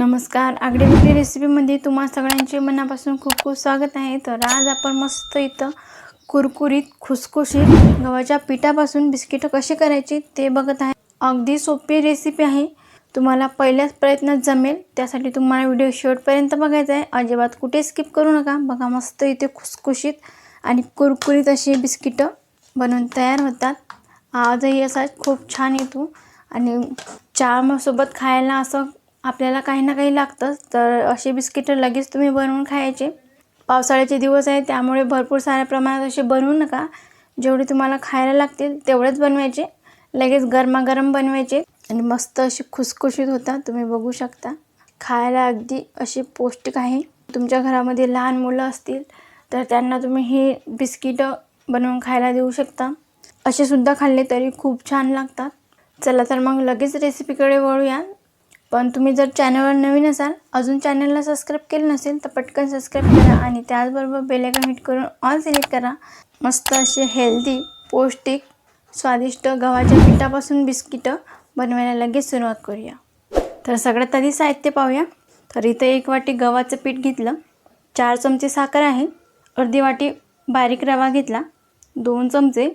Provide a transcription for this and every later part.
नमस्कार, आगडी वेगळी रेसिपीमध्ये तुम्हा सगळ्यांचे मनापासून खूप खूप स्वागत आहे। तर आज आपण मस्त इथं कुरकुरीत खुसखुशीत गव्हाच्या पिठापासून बिस्किट कसे करायचे ते बघत आहे। अगदी सोपी रेसिपी आहे, तुम्हाला पहिल्याच प्रयत्नात जमेल। त्यासाठी तुम्हाला व्हिडिओ शेवटपर्यंत बघायचा आहे, अजिबात कुठे स्किप करू नका। बघा मस्त इथे खुसखुशीत आणि कुरकुरीत असे बिस्किट बनवून तयार होतात। आजही असा खूप छान येतो आणि चहा सोबत खायला असं आपल्याला काही ना काही लागतं। तर असे बिस्किट लगेच तुम्ही बनवून खायचे। पावसाळ्याचे दिवस आहे त्यामुळे भरपूर साऱ्या प्रमाणात असे बनवू नका, जेवढे तुम्हाला खायला लागतील तेवढेच बनवायचे। लगेच गरमागरम बनवायचे आणि मस्त असे खुसखुशीत होतात, तुम्ही बघू शकता। खायला अगदी असे पौष्टिक आहे। तुमच्या घरामध्ये लहान मुलं असतील तर त्यांना तुम्ही हे बिस्किट बनवून खायला देऊ शकता। असे सुद्धा खाल्ले तरी खूप छान लागतात। चला तर मग लगेच रेसिपीकडे वळूया। पण तुम्ही जर चॅनलवर नवीन असाल, अजून चॅनलला सबस्क्राइब केलं नसेल तर पटकन सबस्क्राइब करा आणि त्याचबरोबर बेल आयकॉन हिट करून ऑल सिलेक्ट करा। मस्त असे हेल्दी, पौष्टिक, स्वादिष्ट गव्हाच्या पिठापासून बिस्किट बनवायला लगेच सुरुवात करूया। तर सगळ्यात आधी साहित्य पाहूया। तर इथे 1 वाटी गव्हाचं पीठ घेतलं, 4 चमचे साखर आहे, अर्धी वाटी बारीक रवा घेतला, 2 चमचे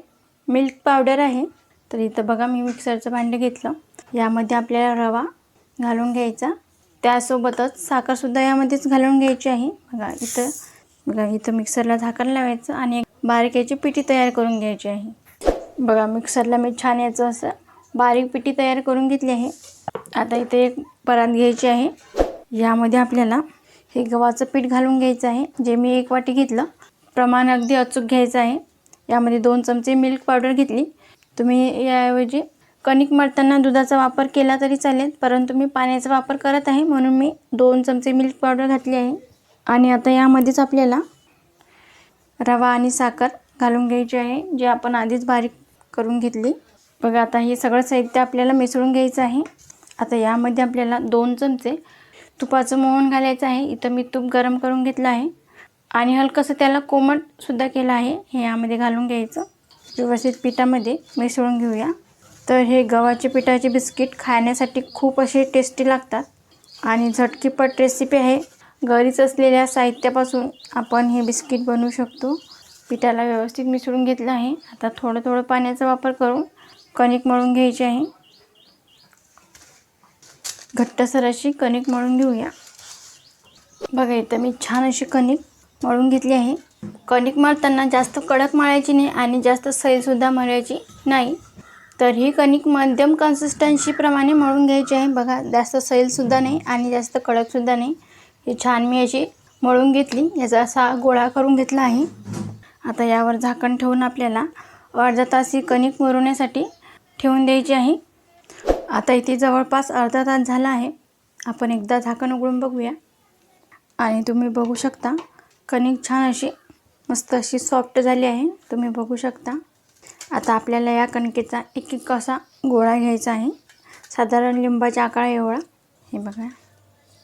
मिल्क पावडर आहे। तर इथं बघा मी मिक्सरचं भांडं घेतलं, यामध्ये आपल्याला रवा घालून घ्यायचा, त्यासोबतच साखर सुद्धा यामध्येच घालून घ्यायची आहे। बघा इथं मिक्सरला झाकण लावायचं आणि बारीक याची पिठी तयार करून घ्यायची आहे। बघा मिक्सरला मी छान याचं असं बारीक पिठी तयार करून घेतली आहे। आता इथे एक परात घ्यायची आहे, यामध्ये आपल्याला हे गव्हाचं पीठ घालून घ्यायचं आहे। जे मी 1 वाटी घेतलं, प्रमाण अगदी अचूक घ्यायचं आहे। यामध्ये 2 चमचे मिल्क पावडर घेतली। तुम्ही याऐवजी कणिक मळताना दुधाचा वापर केला तरी चालेल, परंतु मी पाण्याचा वापर करत आहे म्हणून मी 2 चमचे मिल्क पावडर घातली आहे। आणि आता यामध्येच आपल्याला रवा आणि साखर घालून घ्यायची आहे, जे आपण आधीच बारीक करून घेतली। बघा आता हे सगळं साहित्य आपल्याला मिसळून घ्यायचं आहे। आता यामध्ये आपल्याला 2 चमचे तुपाचं मोहन घालायचं आहे। इथं मी तूप गरम करून घेतलं आहे आणि हलकंसं त्याला कोमट सुद्धा केलं आहे। हे यामध्ये घालून घ्यायचं, व्यवस्थित पिठामध्ये मिसळून घेऊया। तर हे गव्हाचे पिठाचे बिस्किट खाण्यासाठी खूप असे टेस्टी लागतात आणि झटकीपट रेसिपी आहे। घरीच असलेल्या साहित्यापासून आपण हे बिस्किट बनवू शकतो। पिठाला व्यवस्थित मिसळून घेतलं आहे। आता थोडं थोडं पाण्याचा वापर करून कणिक मळून घ्यायची आहे। घट्टसर अशी कणिक मळून घेऊया। बघा इथं मी छान अशी कणिक मळून घेतली आहे। कणिक मळताना जास्त कडक मळायची नाही आणि जास्त सैलसुद्धा मळायची नाही। तर ही कणिक मध्यम कन्सिस्टन्सी प्रमाणे मळून घ्यायची आहे। बघा जास्त सैलसुद्धा नाही आणि जास्त कडकसुद्धा नाही। ही छान मी अशी मळून घेतली, याचा असा गोळा करून घेतला आहे। आता यावर झाकण ठेवून आपल्याला अर्धा तास ही कणिक मुरवण्यासाठी ठेवून द्यायची आहे। आता इथे जवळपास अर्धा तास झाला आहे। आपण एकदा झाकण उघडून बघूया आणि तुम्ही बघू शकता कणिक छान अशी मस्त अशी सॉफ्ट झाली आहे, तुम्ही बघू शकता। आता आपल्याला या कणकेचा एक एक असा गोळा घ्यायचा आहे, साधारण लिंबाच्या आकार एवढा। हे बघा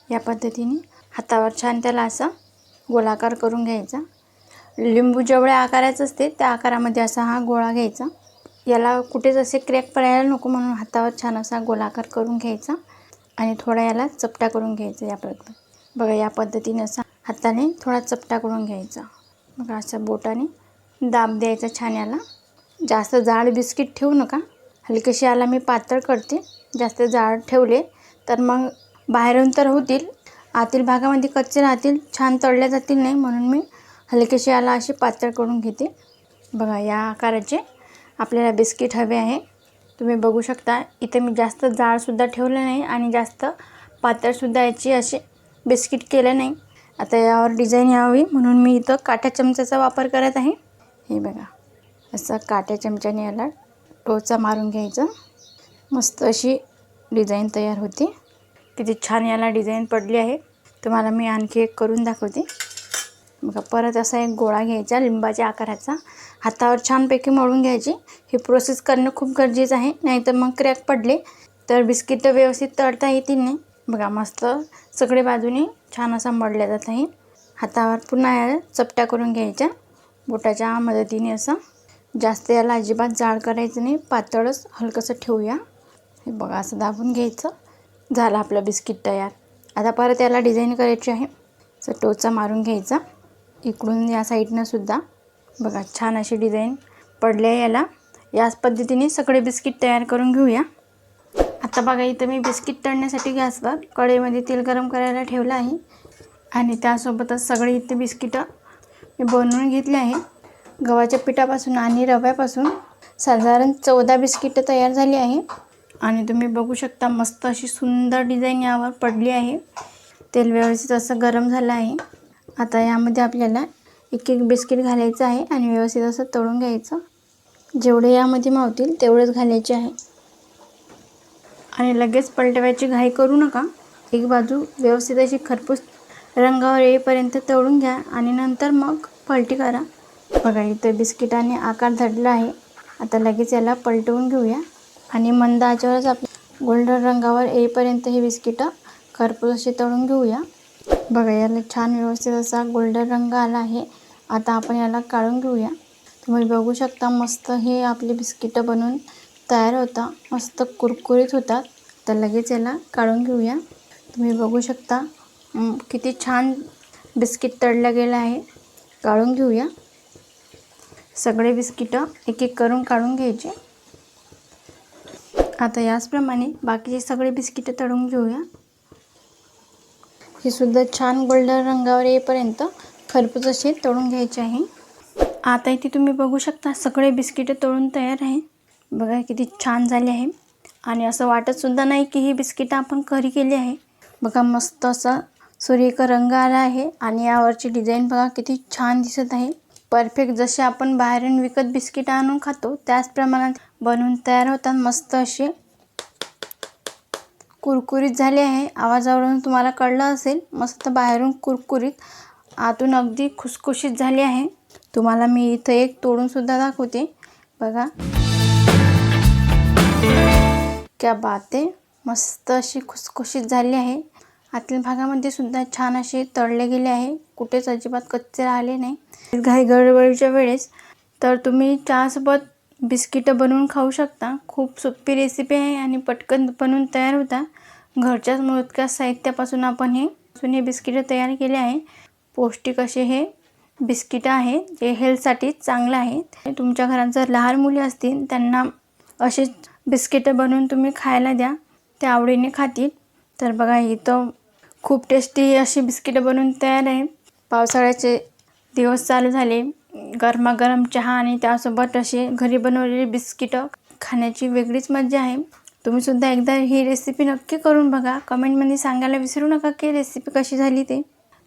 या पद्धतीने हातावर छान त्याला असा गोलाकार करून घ्यायचा। लिंबू जेवढ्या आकाराचं असते त्या आकारामध्ये असा हा गोळा घ्यायचा। याला कुठेच असे क्रॅक पडायला नको म्हणून हातावर छान असा गोलाकार करून घ्यायचा आणि थोडा याला चपटा करून घ्यायचा। या पद्धतीने बघा या पद्धतीने असा हाताने थोडा चपटा करून घ्यायचा। बघा असं बोटाने दाब द्यायचा छान याला। जास्त जाड बिस्किट ठेवू नका, हलकेसे याला मी पातळ करते। जास्त जाड ठेवले तर मग बाहेरून तर होतील, आतील भागामध्ये कच्चे राहतील, छान तळले जातील नाही, म्हणून मी हलकेसे याला असे पातळ करून घेते। बघा या आकाराचे आपल्याला बिस्किट हवे आहे, तुम्ही बघू शकता। इथे मी जास्त जाडसुद्धा ठेवलं नाही आणि जास्त पातळसुद्धा याची असे बिस्किट केलं नाही। आता यावर डिझाईन यावी म्हणून मी इथं काट्या चमच्याचा वापर करत आहे। हे बघा असं काट्या चमच्याने याला टोचा मारून घ्यायचा, मस्त अशी डिझाईन तयार होते। किती छान याला डिझाईन पडली आहे। तुम्हाला मी आणखी एक करून दाखवते। बघा परत असा एक गोळा घ्यायचा लिंबाच्या आकाराचा, हातावर छानपैकी मळून घ्यायची। ही प्रोसेस करणं खूप गरजेचं आहे, नाहीतर मग क्रॅक पडले तर बिस्किट व्यवस्थित तळता येतील नाही। बघा मस्त सगळे बाजूने छान असा मळल्या जात आहे। हातावर पुन्हा याला चपटा करून घ्यायचा बोटाच्या मदतीने असं। जास्त याला अजिबात जाड करायचं नाही, पातळच हलकंसं ठेवूया। हे बघा असं दाबून घ्यायचं, झालं आपलं बिस्किट तयार। आता परत याला डिझाईन करायची आहे. तर टोचा मारून घ्यायचा. इकडून या साईडनं सुद्धा बघा छान अशी डिझाईन पडली आहे याला. याच पद्धतीने सगळे बिस्किट तयार करून घेऊया. आता बघा इथं मी बिस्किट तळण्यासाठी गॅसवर कढईमध्ये तेल गरम करायला ठेवलं आहे आणि त्यासोबतच सगळे इथे बिस्किटं मी बनवून घेतले आहे. गव्हाच्या पिठापासून आणि रव्यापासून साधारण 14 बिस्किटं तयार झाली आहे आणि तुम्ही बघू शकता मस्त अशी सुंदर डिझाईन यावर पडली आहे. तेल व्यवस्थित असं गरम झालं आहे. आता यामध्ये आपल्याला एक एक बिस्किट घालायचं आहे आणि व्यवस्थित असं तळून घ्यायचं. जेवढे यामध्ये मावतील तेवढेच घालायचे आहे आणि लगेच पलटवायची घाई करू नका. एक बाजू व्यवस्थित अशी खरपूस रंगावर येईपर्यंत तळून घ्या आणि नंतर मग पलटी करा. बघा इथं बिस्किटाने आकार धरला आहे. आता लगेच याला पलटवून घेऊया आणि मंद आचेवरच आपल्या गोल्डन रंगावर येईपर्यंत हे बिस्किटं खरपूस असे तळून घेऊया. बघा याला छान व्यवस्थित असा गोल्डन रंग आला आहे. आता आपण याला काढून घेऊया. तुम्ही बघू शकता मस्त हे आपले बिस्किटं बनवून तयार होता. मस्त कुरकुरीत होतात. तर लगेच याला काढून घेऊया. तुम्ही बघू शकता किती छान बिस्किट तळलं गेलं आहे. काढून घेऊया. सगळे बिस्किटं एक एक करून काढून घ्यायचे. आता याचप्रमाणे बाकीचे सगळे बिस्किटं तळून घेऊया. हे सुद्धा छान गोल्डन रंगावर येईपर्यंत खरपूस असे तळून घ्यायचे आहे. आता इथे तुम्ही बघू शकता सगळे बिस्किटं तळून तयार आहे. बघा किती छान झाले आहे आणि असं वाटतसुद्धा नाही की ही बिस्किटं आपण घरी केली आहे. बघा मस्त असा सुरेख रंग आला आहे आणि यावरची डिझाईन बघा किती छान दिसत आहे. परफेक्ट जसे आपण बाहेरून विकत बिस्किटं आणून खातो त्याच प्रमाणात बनवून तयार होतात. मस्त असे कुरकुरीत झाले आहे. आवाजावरून तुम्हाला कळलं असेल मस्त बाहेरून कुरकुरीत आतून अगदी खुसखुशीत झाले आहे. तुम्हाला मी इथं एक तोडून सुद्धा दाखवते. बघा क्या बात आहे. मस्त अशी खुसखुशीत झाली आहे. आतल्या भागामध्ये सुद्धा छान असे तळले गेले आहे. कुठेच अजिबात कच्चे राहिले नाही. घाई गडबडीच्या वेळेस तर तुम्ही चहासोबत बिस्किटं बनवून खाऊ शकता. खूप सोपी रेसिपी आहे आणि पटकन बनवून तयार होता. घरच्याच मोजक्या साहित्यापासून आपण हे बिस्किटं तयार केले आहे. पौष्टिक असे हे बिस्किटं आहे जे हेल्थसाठी चांगलं आहे. तुमच्या घरात जर लहान मुले असतील त्यांना असे बिस्किटं बनवून तुम्ही खायला द्या. ते आवडीने खातील. तर बघा इथं खूप टेस्टी अशी बिस्किटं बनवून तयार आहे. पावसाळ्याचे दिवस चालू झाले. गरमागरम चहा आणि त्यासोबत असे घरी बनवलेले बिस्किटं खाण्याची वेगळीच मजा आहे. तुम्ही सुद्धा एकदा ही रेसिपी नक्की करून बघा. कमेंटमध्ये सांगायला विसरू नका की रेसिपी कशी झाली ते.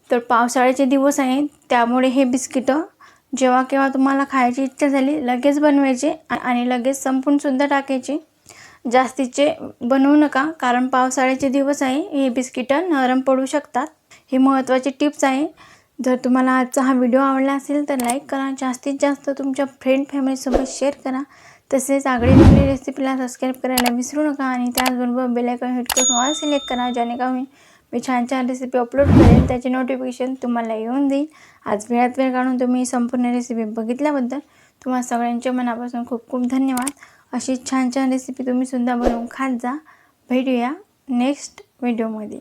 तर पावसाळ्याचे दिवस आहेत त्यामुळे हे बिस्किटं जेव्हा केव्हा तुम्हाला खायची इच्छा झाली लगेच बनवायचे आणि लगेच संपून सुद्धा टाकायचे. जास्तीचे बनवू नका कारण पावसाळ्याचे दिवस आहे. हे बिस्किटं नरम पडू शकतात. ही महत्त्वाची टिप्स आहे. जर तुम्हाला आजचा हा व्हिडिओ आवडला असेल तर लाईक करा. जास्तीत जास्त तुमच्या फ्रेंड फॅमिलीसोबत शेअर करा. तसेच आगळी वेगळी रेसिपीला सबस्क्राईब करायला विसरू नका आणि त्याचबरोबर बेल आयकॉन हिट करून ऑल सिलेक्ट करा. जेणेकरून मी छान छान रेसिपी अपलोड करेल त्याचे नोटिफिकेशन तुम्हाला येऊन देईल. आज वेळात वेळ काढून तुम्ही संपूर्ण रेसिपी बघितल्याबद्दल तुम्हाला सगळ्यांच्या मनापासून खूप खूप धन्यवाद. अशी छान छान रेसिपी तुम्ही सुद्धा बनवून खात जा. भेटूया नेक्स्ट व्हिडिओमध्ये.